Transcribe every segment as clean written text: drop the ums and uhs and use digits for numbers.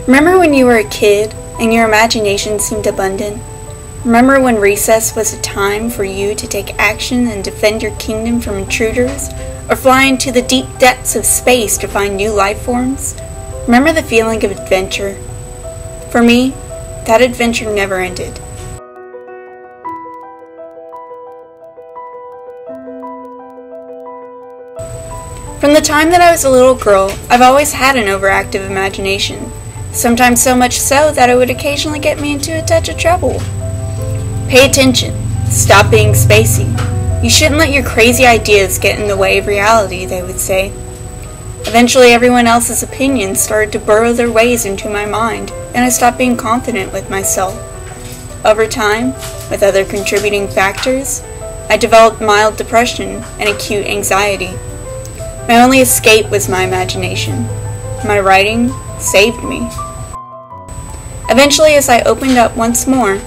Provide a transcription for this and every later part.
Remember when you were a kid and your imagination seemed abundant? Remember when recess was a time for you to take action and defend your kingdom from intruders, or fly into the deep depths of space to find new life forms? Remember the feeling of adventure? For me, that adventure never ended. From the time that I was a little girl, I've always had an overactive imagination, sometimes so much so that it would occasionally get me into a touch of trouble. Pay attention. Stop being spacey. You shouldn't let your crazy ideas get in the way of reality, they would say. Eventually, everyone else's opinions started to burrow their ways into my mind, and I stopped being confident with myself. Over time, with other contributing factors, I developed mild depression and acute anxiety. My only escape was my imagination. My writing saved me. Eventually, as I opened up once more,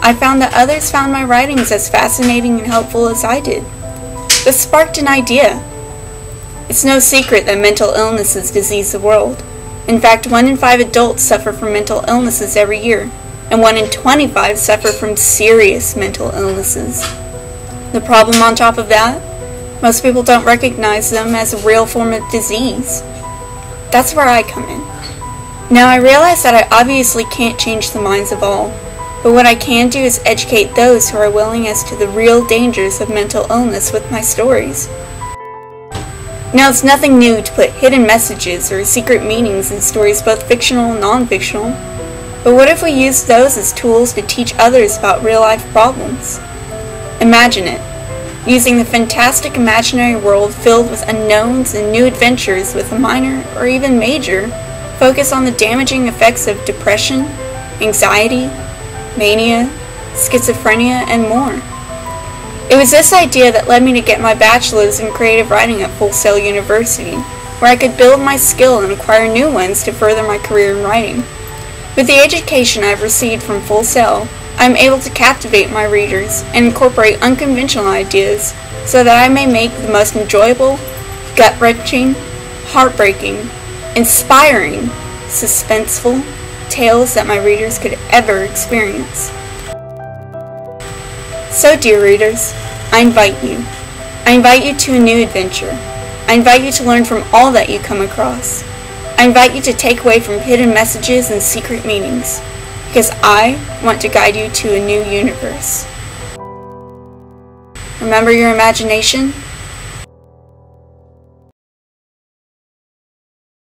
I found that others found my writings as fascinating and helpful as I did. This sparked an idea. It's no secret that mental illnesses disease the world. In fact, 1 in 5 adults suffer from mental illnesses every year, and 1 in 25 suffer from serious mental illnesses. The problem on top of that? Most people don't recognize them as a real form of disease. That's where I come in. Now, I realize that I obviously can't change the minds of all, but what I can do is educate those who are willing as to the real dangers of mental illness with my stories. Now, it's nothing new to put hidden messages or secret meanings in stories, both fictional and non-fictional. But what if we use those as tools to teach others about real-life problems? Imagine it, using the fantastic imaginary world filled with unknowns and new adventures with a minor or even major focus on the damaging effects of depression, anxiety, mania, schizophrenia, and more. It was this idea that led me to get my bachelor's in creative writing at Full Sail University, where I could build my skill and acquire new ones to further my career in writing. With the education I've received from Full Sail, I am able to captivate my readers and incorporate unconventional ideas so that I may make the most enjoyable, gut-wrenching, heartbreaking, inspiring, suspenseful tales that my readers could ever experience. So, dear readers, I invite you. I invite you to a new adventure. I invite you to learn from all that you come across. I invite you to take away from hidden messages and secret meanings, because I want to guide you to a new universe. Remember your imagination?